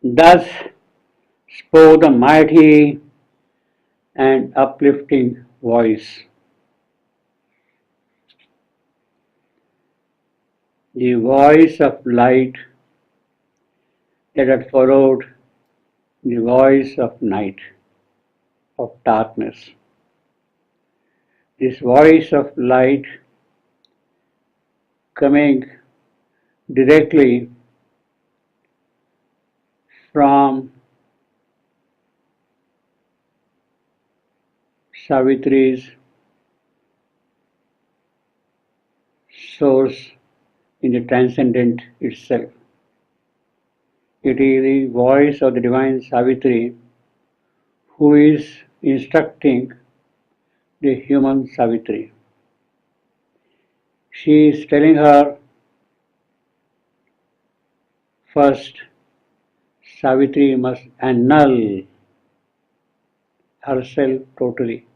Thus spoke the mighty and uplifting voice, the voice of light that had followed the voice of night, of darkness. This voice of light coming directly from Savitri's source in the transcendent itself. It is the voice of the divine Savitri who is instructing the human Savitri. She is telling her first, Savitri must annul herself totally.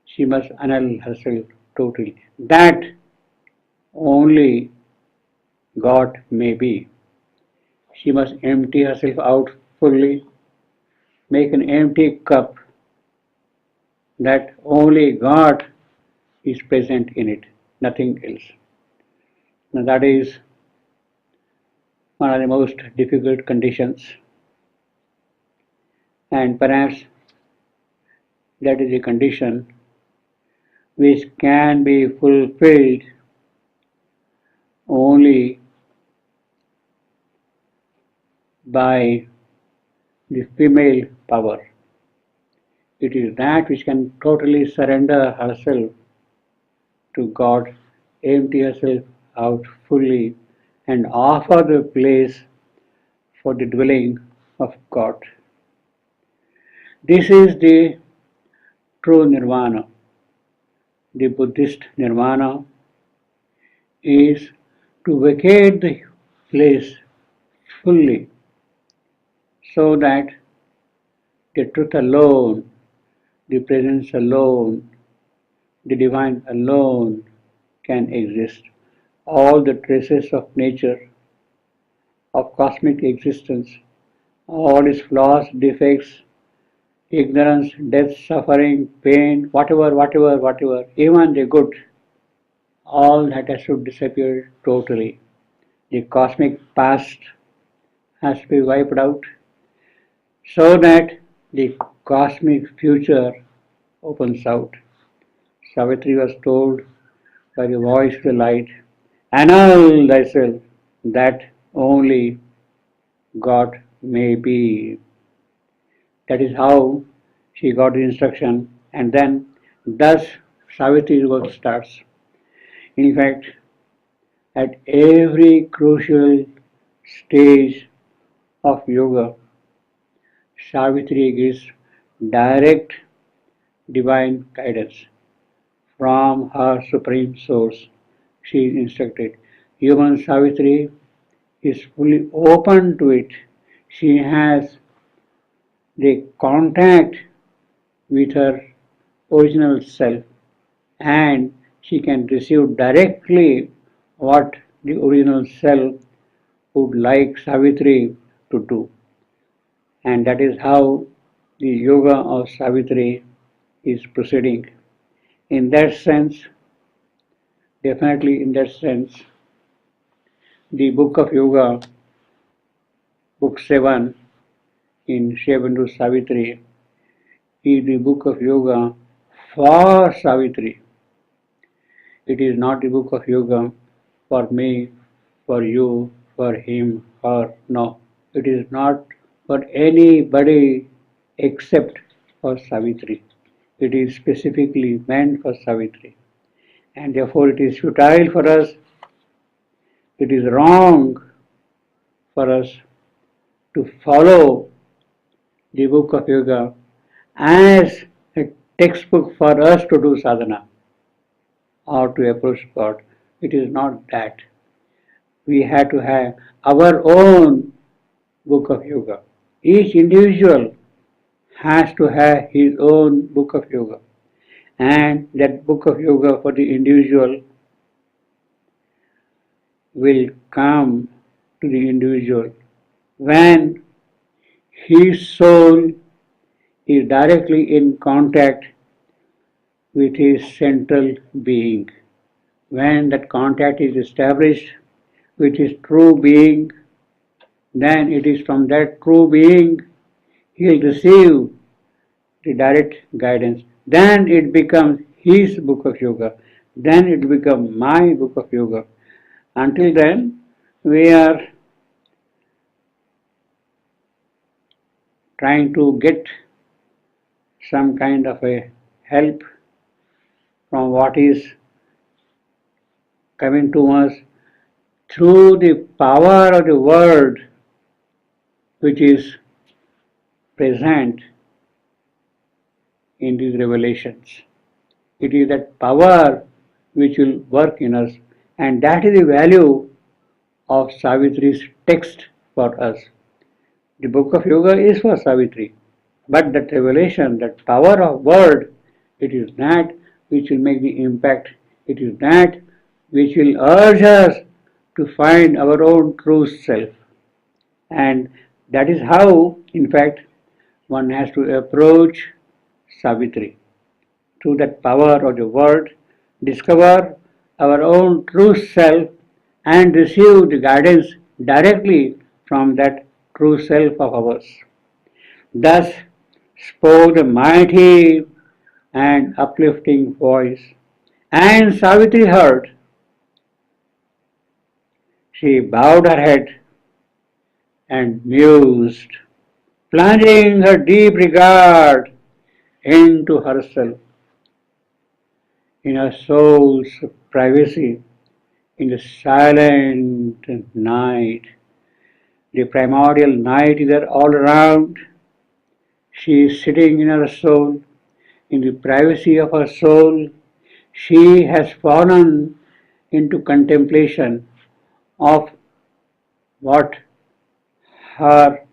She must annul herself totally. That only God may be. She must empty herself out fully, make an empty cup that only God is present in it, nothing else. Now that is one of the most difficult conditions, and perhaps that is a condition which can be fulfilled only by the female power. It is that which can totally surrender herself to God, empty herself out fully, and offer the place for the dwelling of God. This is the true nirvana. The Buddhist nirvana is to vacate the place fully so that the truth alone, the presence alone, the divine alone can exist. All the traces of nature, of cosmic existence, all its flaws, defects, ignorance, death, suffering, pain, whatever, even the good, all that has to disappear totally. The cosmic past has to be wiped out so that the cosmic future opens out. Savitri was told by the voice of the light, annul thyself, that only God may be. That is how she got the instruction, and then thus Savitri's work starts. In fact, at every crucial stage of yoga, Savitri gives direct divine guidance from her supreme source. She is instructed. Human Savitri is fully open to it. She has the contact with her original self, and she can receive directly what the original self would like Savitri to do. And that is how the yoga of Savitri is proceeding. In that sense, definitely in that sense, the book of yoga, book 7 in Shivandu Savitri, is the book of yoga for Savitri. It is not the book of yoga for me, for you, for him, her. No, it is not for anybody except for Savitri. It is specifically meant for Savitri. And therefore it is futile for us, it is wrong for us to follow the book of yoga as a textbook for us to do sadhana or to approach God. It is not that. We have to have our own book of yoga. Each individual has to have his own book of yoga. And that book of yoga for the individual will come to the individual when his soul is directly in contact with his central being. When that contact is established with his true being, then it is from that true being he will receive the direct guidance. Then it becomes his book of yoga. Then it becomes my book of yoga. Until then, we are trying to get some kind of a help from what is coming to us through the power of the word which is present in these revelations. It is that power which will work in us, and that is the value of Savitri's text for us. The book of yoga is for Savitri, but that revelation, that power of word, it is that which will make the impact. It is that which will urge us to find our own true self. And that is how, in fact, one has to approach Savitri. Through that power of the word, discover our own true self and receive the guidance directly from that true self of ours. Thus spoke the mighty and uplifting voice, and Savitri heard. She bowed her head and mused, plunging her deep regard into herself, in her soul's privacy, in the silent night. The primordial night is there all around. She is sitting in her soul, in the privacy of her soul. She has fallen into contemplation of what her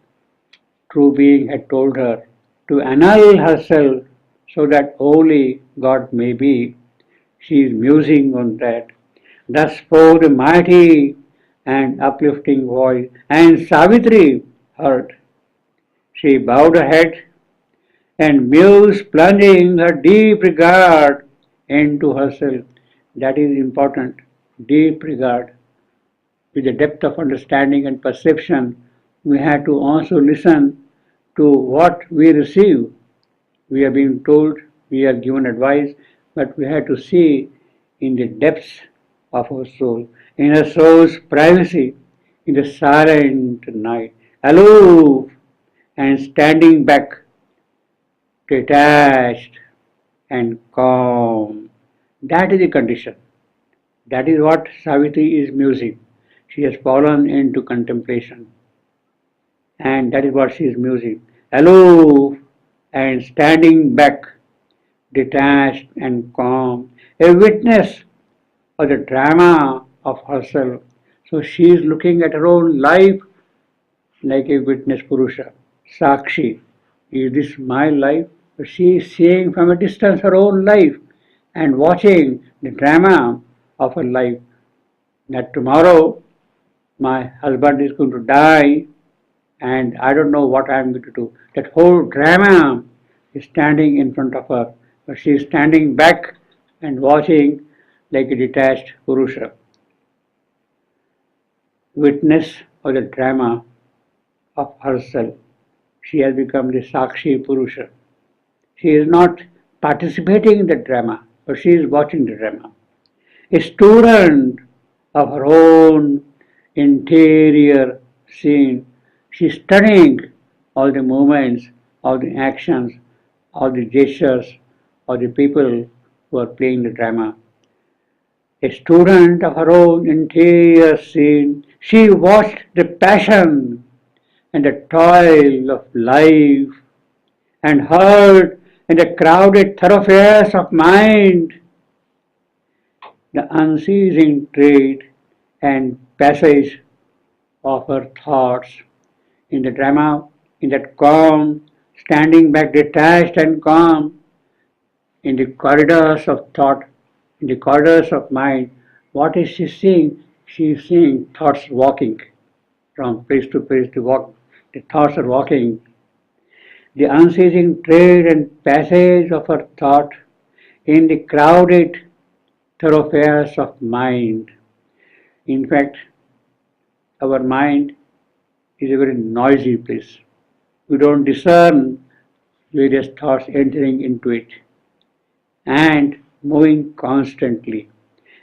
true being had told her, to annul herself so that only God may be. She is musing on that. Thus spoke the mighty and uplifting voice, and Savitri heard. She bowed her head and mused, plunging her deep regard into herself. That is important. Deep regard. With the depth of understanding and perception, we have to also listen to what we receive. We are being told, we are given advice, but we have to see in the depths of our soul, in our soul's privacy, in the silent night, aloof and standing back, detached and calm. That is the condition. That is what Savitri is musing. She has fallen into contemplation. And that is what she is musing. Aloof and standing back, detached and calm, a witness of the drama of herself. So she is looking at her own life like a witness Purusha. Sakshi, is this my life? She is seeing from a distance her own life and watching the drama of her life. That tomorrow my husband is going to die and I don't know what I am going to do. That whole drama is standing in front of her, but she is standing back and watching like a detached Purusha. Witness of the drama of herself. She has become the Sakshi Purusha. She is not participating in the drama, but she is watching the drama. A student of her own interior scene. She is studying all the movements, all the actions, all the gestures of the people who are playing the drama. A student of her own interior scene, she watched the passion and the toil of life and heard in the crowded thoroughfares of mind the unceasing trade and passage of her thoughts in the drama, in that calm, standing back detached and calm, in the corridors of thought, in the corridors of mind. What is she seeing? She is seeing thoughts walking from place to place. The thoughts are walking the unceasing trade and passage of her thought in the crowded thoroughfares of mind. In fact, our mind is a very noisy place. We don't discern various thoughts entering into it and moving constantly.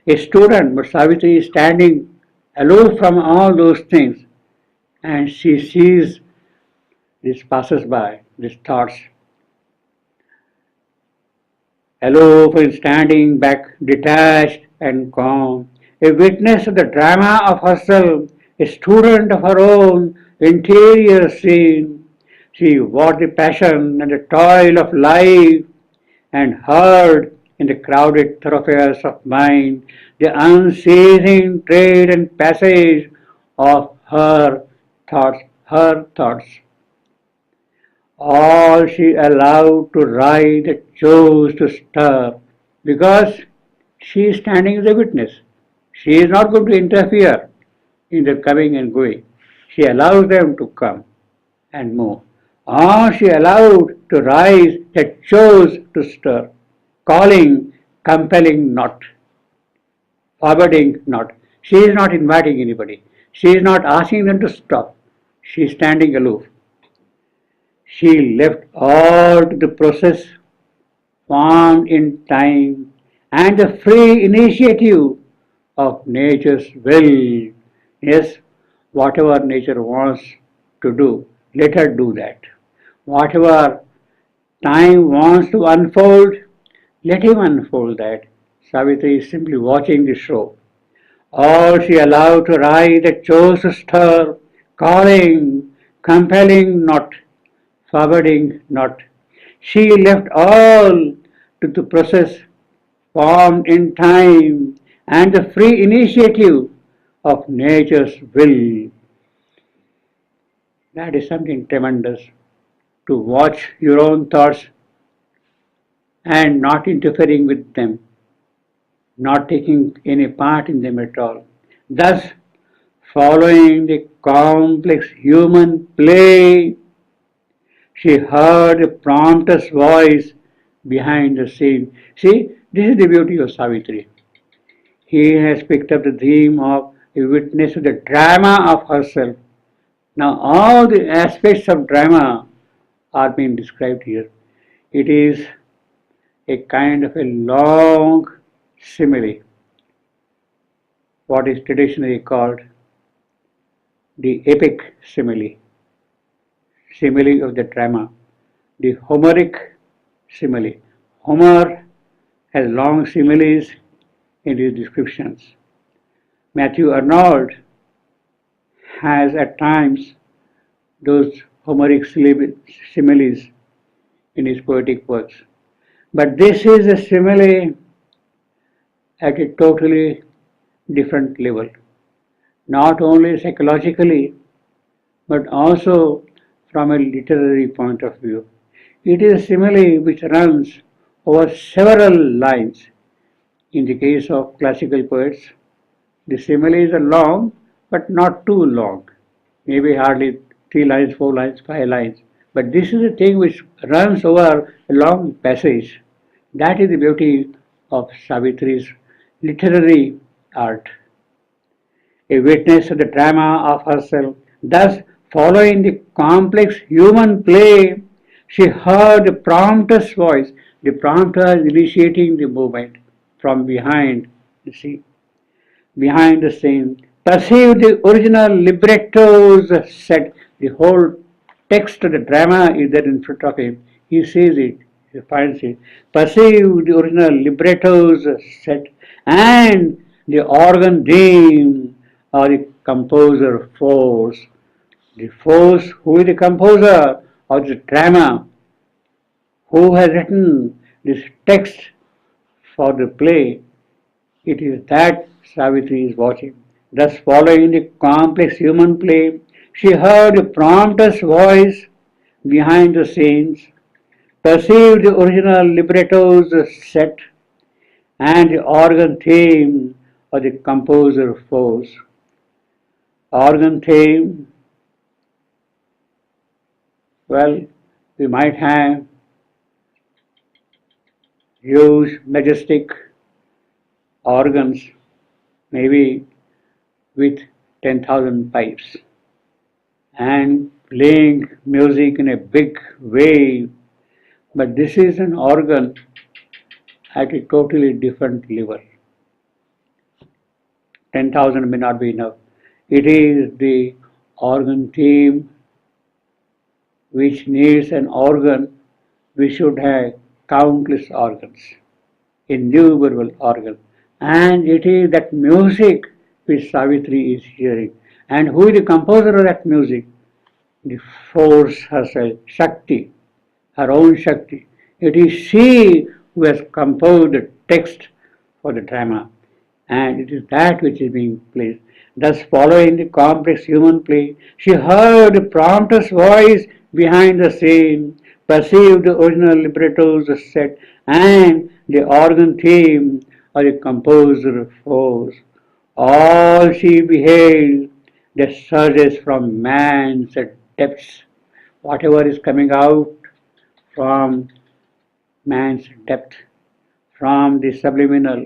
A student, but Savitri is standing aloof from all those things and she sees these passers by, these thoughts, aloof and standing back, detached and calm, a witness of the drama of herself, a student of her own interior scene. She watched the passion and the toil of life and heard in the crowded thoroughfares of mind the unceasing trade and passage of her thoughts. All she allowed to rise that chose to stir, because she is standing as a witness. She is not going to interfere in their coming and going. She allows them to come and move. All she allowed to rise that chose to stir, calling, compelling not, forbidding not. She is not inviting anybody. She is not asking them to stop. She is standing aloof. She left all to the process formed in time and the free initiative of nature's will. Yes, whatever nature wants to do, let her do that. Whatever time wants to unfold, let him unfold that. Savitri is simply watching the show. All she allowed to rise that chose to stir, calling, compelling not, forbidding not. She left all to the process formed in time and the free initiative of nature's will. That is something tremendous, to watch your own thoughts and not interfering with them, not taking any part in them at all. Thus, following the complex human play, she heard a prompter's voice behind the scene. See, this is the beauty of Savitri. He has picked up the theme of a witness to the drama of herself. Now, all the aspects of drama are being described here. It is a kind of a long simile, what is traditionally called the epic simile, simile of the drama, the Homeric simile. Homer has long similes in his descriptions. Matthew Arnold has at times those Homeric similes in his poetic works. But this is a simile at a totally different level, not only psychologically, but also from a literary point of view. It is a simile which runs over several lines. In the case of classical poets, the similes are long, but not too long, maybe hardly 3 lines, 4 lines, 5 lines. But this is a thing which runs over a long passage. That is the beauty of Savitri's literary art. A witness of the drama of herself, thus following the complex human play, she heard the prompter's voice. The prompter is initiating the movement from behind the scene. Behind the scene, perceived the original libretto's set. The whole text of the drama is there in front of him. He sees it, he finds it. Perceived the original libretto's set and the organ theme or the composer force. The force, who is the composer of the drama, who has written this text for the play, it is that Savitri is watching. Thus, following the complex human play, she heard the prompter's voice behind the scenes, perceived the original libretto's set, and the organ theme of the composer force. Organ theme, well, We might have huge, majestic organs, maybe with 10,000 pipes, and playing music in a big way. But this is an organ at a totally different level. 10,000 may not be enough. It is the organ team which needs an organ. We should have countless organs, innumerable organs. And it is that music which Savitri is hearing. And who is the composer of that music? The force herself, Shakti, her own Shakti. It is she who has composed the text for the drama, and it is that which is being played. Thus, following the complex human play, she heard the prompter's voice behind the scene, perceived the original libretto's set, and the organ theme of the composer force. All she beheld that surges from man's depths, whatever is coming out from man's depth, from the subliminal,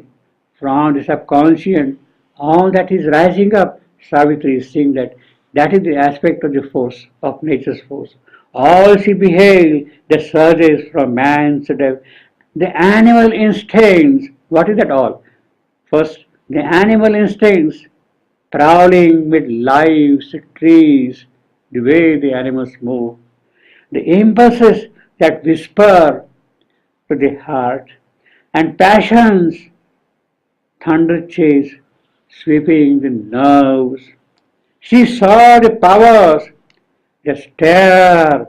from the subconscious, all that is rising up. Savitri is seeing that. That is the aspect of the force, of nature's force. All she beheld that surges from man's depth. The animal instincts, what is that all? First, the animal instincts prowling with leaves, trees, the way the animals move. The impulses that whisper to the heart, and passions, thunder chase, sweeping the nerves. She saw the powers that stare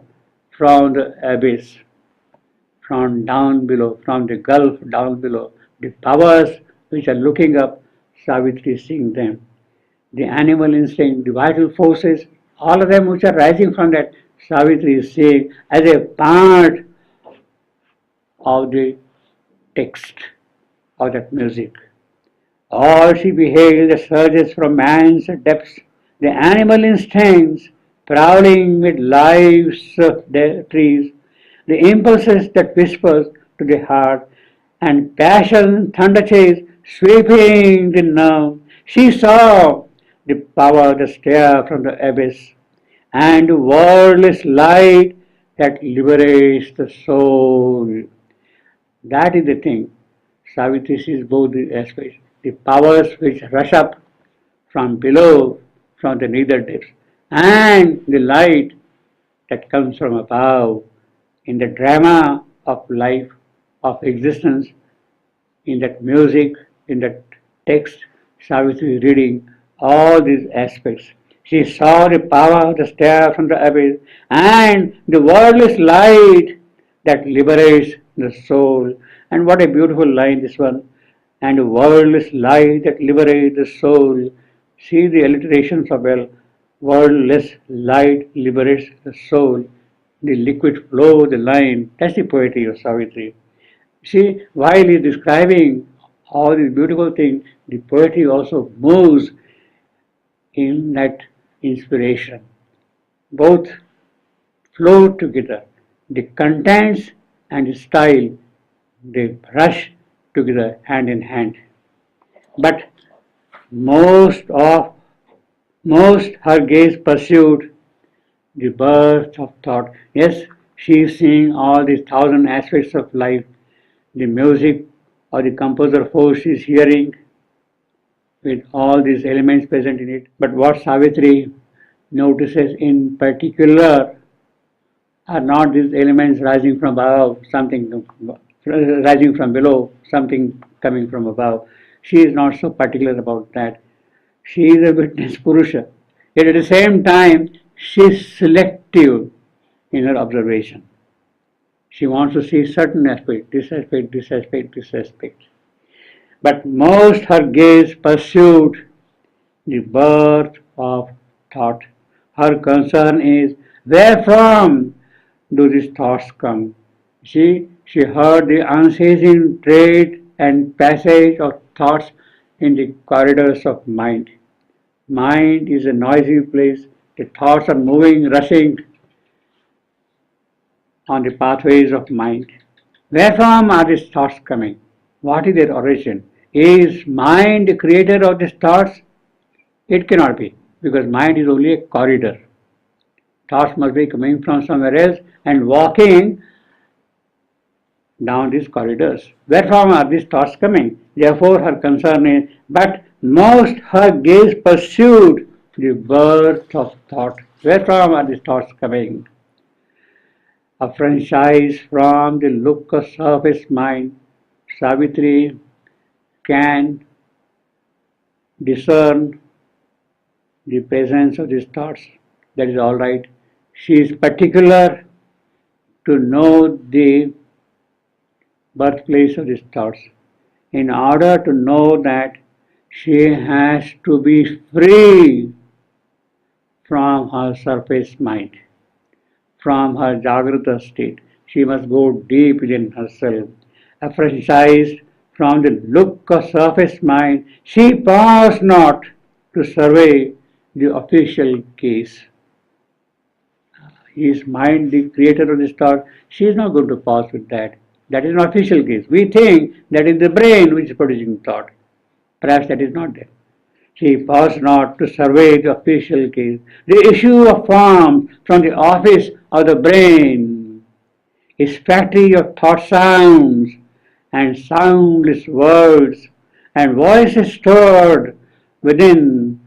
from the abyss, from down below, from the gulf down below. The powers which are looking up, Savitri is seeing them. The animal instinct, the vital forces, all of them which are rising from that, Savitri is seeing as a part of the text of that music. All she beheld the surges from man's depths, the animal instincts prowling with lives of the trees, the impulses that whispers to the heart, and passion thunder chase sweeping the nerve. She saw the power that stare from the abyss, and the wordless light that liberates the soul. That is the thing. Savitri sees both the aspects. The powers which rush up from below, from the nether depths, and the light that comes from above in the drama of life, of existence, in that music, in that text, Savitri is reading all these aspects. She saw the power of the stare from the abyss and the wordless light that liberates the soul. And what a beautiful line this one. And the wordless light that liberates the soul. See the alliterations of well. Wordless light liberates the soul. The liquid flow, the line. That's the poetry of Savitri. See, while he is describing all these beautiful things, the poetry also moves in that inspiration. Both flow together. The contents and the style, they rush together hand in hand. But most of most her gaze pursued the birth of thought. Yes, she is seeing all these thousand aspects of life. The music or the composer force is hearing with all these elements present in it. But what Savitri notices in particular are not these elements rising from above, something rising from below, something coming from above. She is not so particular about that. She is a witness Purusha. Yet at the same time, she is selective in her observation. She wants to see certain aspect, this aspect, this aspect, this aspect. But most her gaze pursued the birth of thought. Her concern is where from do these thoughts come? She heard the unceasing trade and passage of thoughts in the corridors of mind. Mind is a noisy place. The thoughts are moving, rushing, on the pathways of mind. Wherefrom are these thoughts coming? What is their origin? Is mind the creator of these thoughts? It cannot be, because mind is only a corridor. Thoughts must be coming from somewhere else and walking down these corridors. Wherefrom are these thoughts coming? Therefore, her concern is, but most her gaze pursued the birth of thought. Wherefrom are these thoughts coming? A franchise from the look of surface mind. Savitri can discern the presence of these thoughts. That is all right. She is particular to know the birthplace of these thoughts. In order to know that, she has to be free from her surface mind, from her Jagrata state. She must go deep within herself. Appreciated from the look of surface mind, she paused not to survey the official case. Is mind the creator of this thought? She is not going to pause with that. That is an official case. We think that is the brain which is producing thought. Perhaps that is not there. She paused not to survey the official case. The issue of form from the office of the brain is factory of thought sounds and soundless words and voices stored within,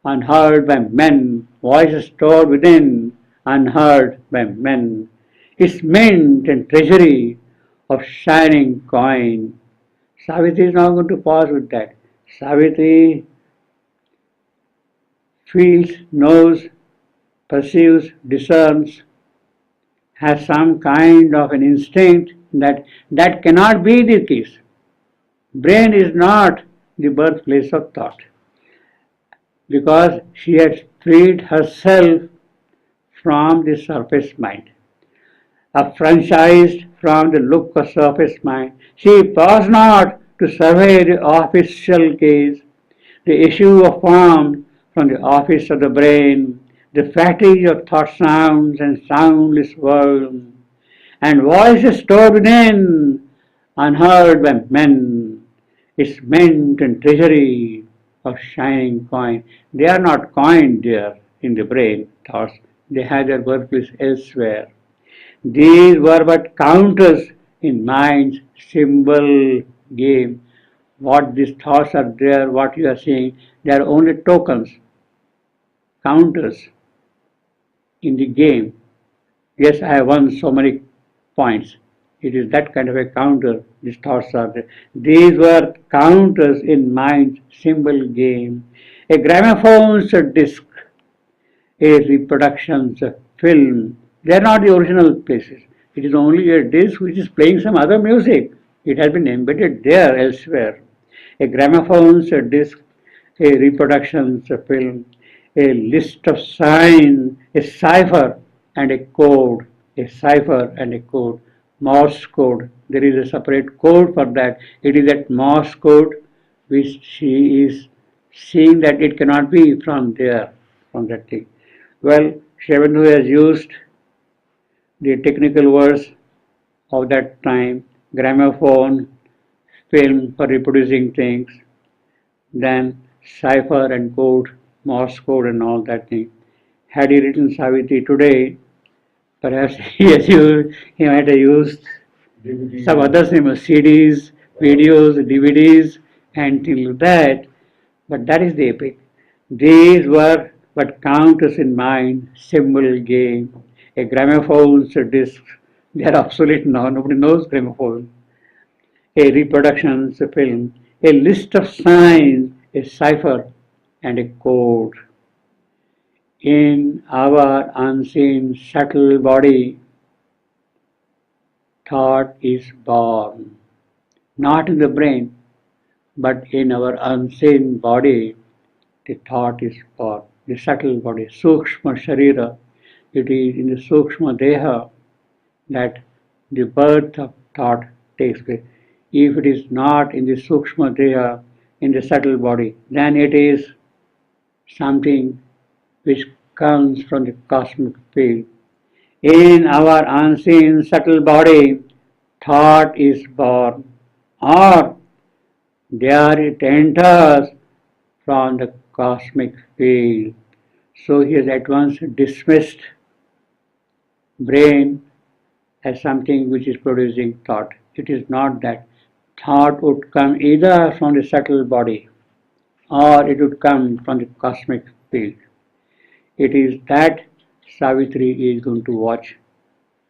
unheard by men, voices stored within, unheard by men. Its mint and treasury of shining coin. Savitri is not going to pause with that. Savitri feels, knows, perceives, discerns, has some kind of an instinct that cannot be the case. Brain is not the birthplace of thought, because she has freed herself from the surface mind. Affranchised from the look of surface mind, she paused not to survey the official case, the issue of form from the office of the brain, the factory of thought sounds and soundless world, and voices stored within, unheard by men, its mint and treasury of shining coin. They are not coined there in the brain, thoughts. They have their birthplace elsewhere. These were but counters in mind's symbol game. What these thoughts are there, what you are seeing, they are only tokens, counters in the game. Yes, I have won so many points. It is that kind of a counter. These thoughts are there. These were counters in mind's symbol game. A gramophone's disc, a reproduction's film. They are not the original places. It is only a disc which is playing some other music. It has been embedded there elsewhere. A gramophone's disc, a reproduction's film, a list of signs, a cipher and a code, a cipher and a code, Morse code. There is a separate code for that. It is that Morse code which she is seeing that it cannot be from there, from that thing. Well, Shravandu has used the technical words of that time, gramophone, film for reproducing things, then cipher and code, Morse code and all that thing. Had he written Savitri today, perhaps he might have used some other similar CDs, videos, DVDs, and things like that. But that is the epic. These were but counters in mind, symbol game, a gramophone's disc. They are obsolete now. Nobody knows gramophone. A reproduction's film, a list of signs, a cipher, and a code. In our unseen subtle body, thought is born. Not in the brain, but in our unseen body, the thought is born. The subtle body, Sukshma Sharira. It is in the Sukshma Deha that the birth of thought takes place. If it is not in the Sukshma Deha, in the subtle body, then it is something which comes from the cosmic field. In our unseen subtle body, thought is born, or there it enters from the cosmic field. So he has at once dismissed brain as something which is producing thought. It is not that. Thought would come either from the subtle body or it would come from the cosmic field. It is that Savitri is going to watch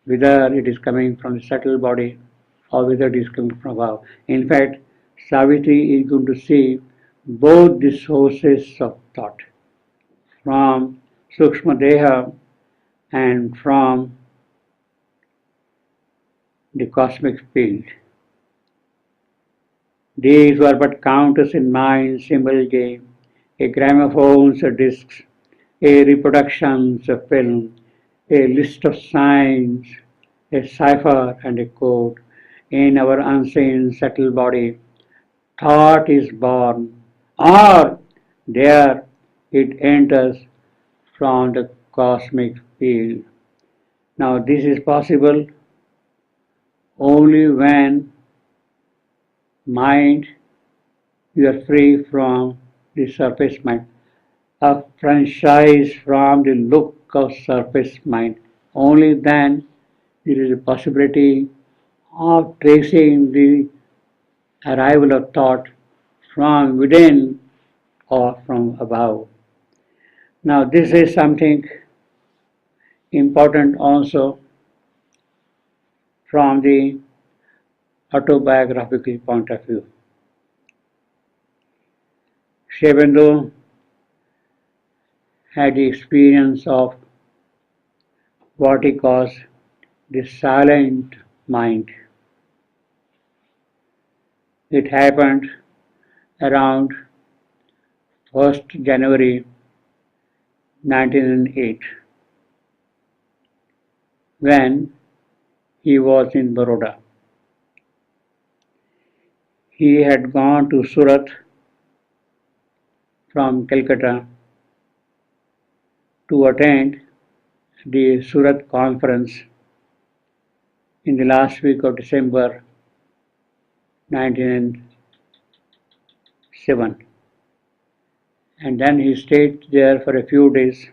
whether it is coming from the subtle body or whether it is coming from above. In fact, Savitri is going to see both the sources of thought from Sukshma Deha and from the cosmic field. These were but counters in mind's symbol game, a gramophone's discs, a reproduction's film, a list of signs, a cipher and a code. In our unseen subtle body, thought is born, or there it enters from the cosmic field. Now, this is possible only when mind you are free from the surface mind, a franchise from the look of surface mind. Only then there is a possibility of tracing the arrival of thought from within or from above. Now, this is something important also from the autobiographical point of view. Shebendo had the experience of what he calls the silent mind. It happened around 1st January 1908 when he was in Baroda. He had gone to Surat from Calcutta to attend the Surat conference in the last week of December 1907, and then he stayed there for a few days.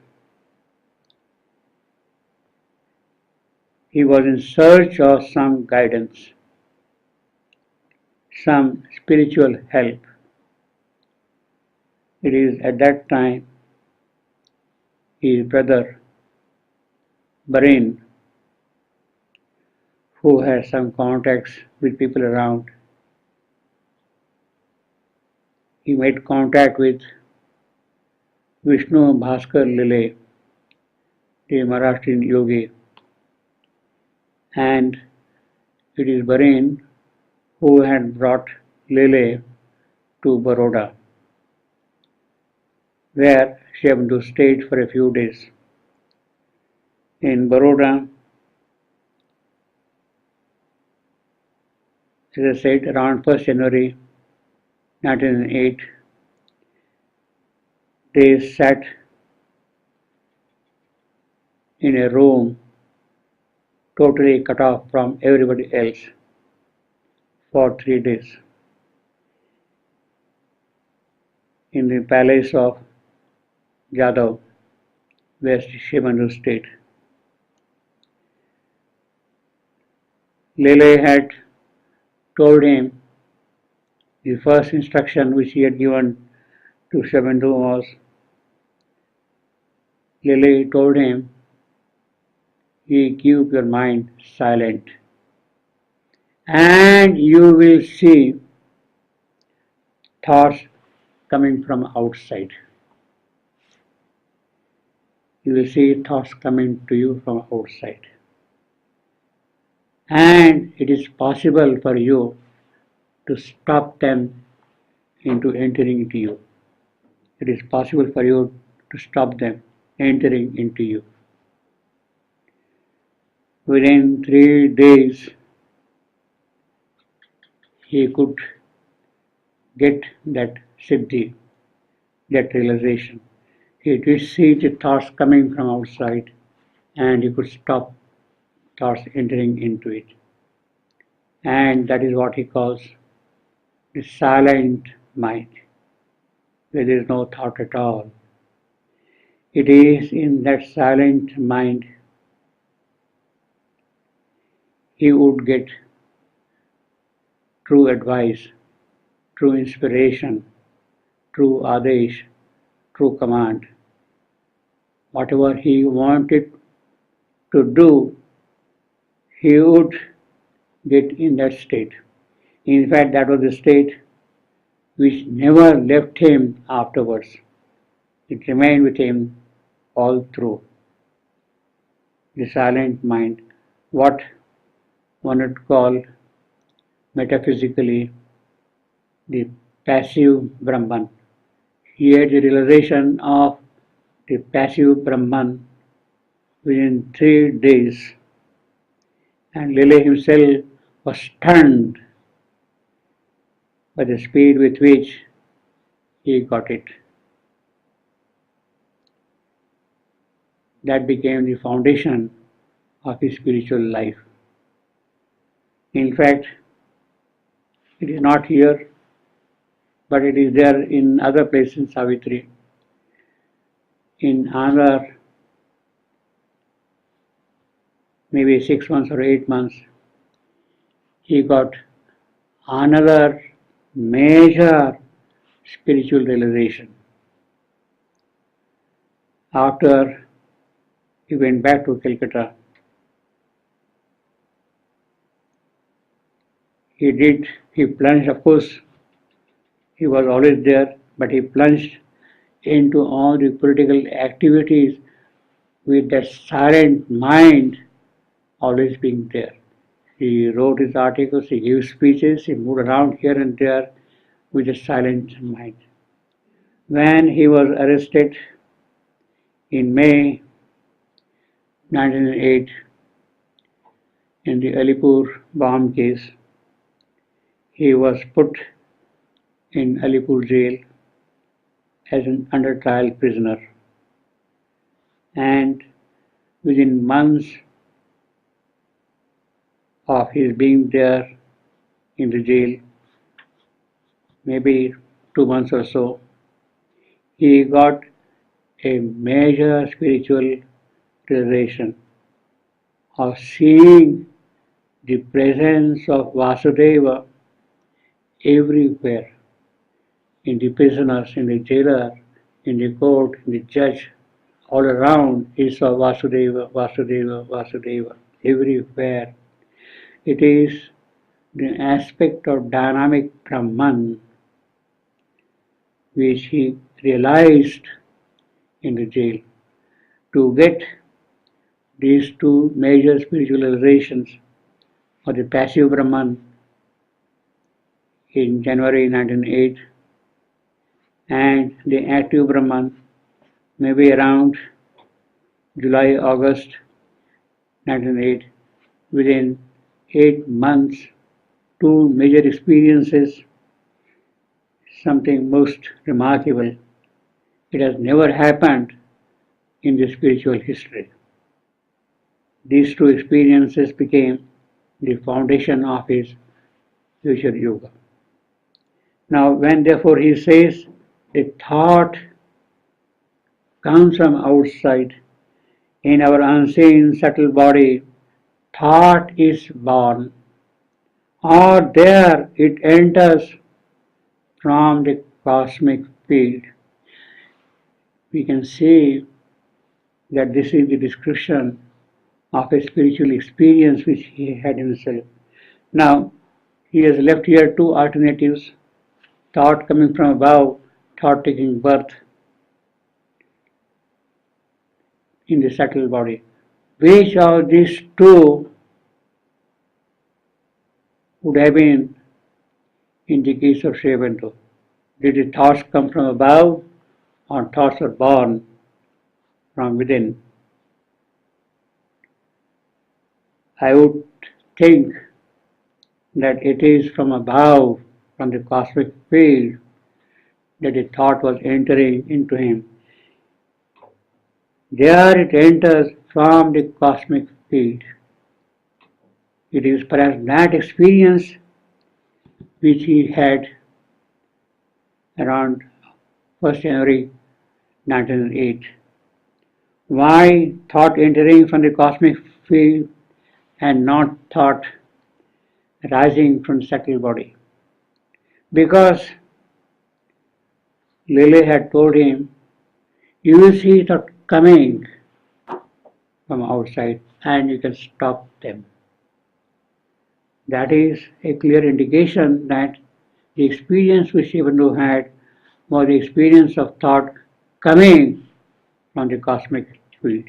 He was in search of some guidance, some spiritual help. It is at that time his brother Barin, who has some contacts with people around, he made contact with Vishnu Bhaskar Lile, the Maharashtrian yogi, and it is Barin who had brought Lile to Baroda, where Shebendo stayed for a few days. In Baroda, as I said, around 1st January 1908, they sat in a room totally cut off from everybody else for 3 days in the palace of Jadhav, where Shebendo stayed. Lele had told him the first instruction which he had given to Shebendo was, Lele told him, "You keep your mind silent and you will see thoughts coming from outside. You will see thoughts coming to you from outside. And it is possible for you to stop them into entering into you. It is possible for you to stop them entering into you." Within 3 days, he could get that siddhi, that realization. He could see the thoughts coming from outside and he could stop thoughts entering into it. And that is what he calls the silent mind, where there is no thought at all. It is in that silent mind he would get true advice, true inspiration, true adesh, true command. Whatever he wanted to do, he would get in that state. In fact, that was the state which never left him afterwards. It remained with him all through. The silent mind, what one would call metaphysically the passive Brahman. He had the realization of the passive Brahman within 3 days, and Lele himself was stunned by the speed with which he got it. That became the foundation of his spiritual life. In fact, it is not here, but it is there in other places in Savitri. In another maybe 6 months or 8 months, he got another major spiritual realization. After he went back to Calcutta, he plunged, of course, he was always there, but he plunged into all the political activities with that silent mind always being there. He wrote his articles, he gave speeches, he moved around here and there with a silent mind. When he was arrested in May 1908 in the Alipur bomb case, he was put in Alipur jail as an under trial prisoner. And within months of his being there in the jail, maybe 2 months or so, he got a major spiritual realization of seeing the presence of Vasudeva everywhere, in the prisoners, in the jailer, in the court, in the judge, all around. He saw Vasudeva, Vasudeva, Vasudeva, everywhere. It is the aspect of dynamic Brahman which he realized in the jail. To get these two major spiritual realizations of the passive Brahman in January 1908 and the active Brahman maybe around July, August 1908, within 8 months, two major experiences, something most remarkable. It has never happened in the spiritual history. These two experiences became the foundation of his future yoga. Now, when therefore he says the thought comes from outside, in our unseen subtle body, thought is born, or there it enters from the cosmic field. We can see that this is the description of a spiritual experience which he had himself. Now, he has left here two alternatives: thought coming from above, thought taking birth in the subtle body. Which of these two would have been in the case of Sri Aurobindo? Did the thoughts come from above, or thoughts are born from within? I would think that it is from above, from the cosmic field, that the thought was entering into him. There it enters from the cosmic field. It is perhaps that experience which he had around 1st January 1908. Why thought entering from the cosmic field and not thought rising from the subtle body? Because Lily had told him, you will see thought coming from outside and you can stop them. That is a clear indication that the experience which Shivandu had was the experience of thought coming from the cosmic field.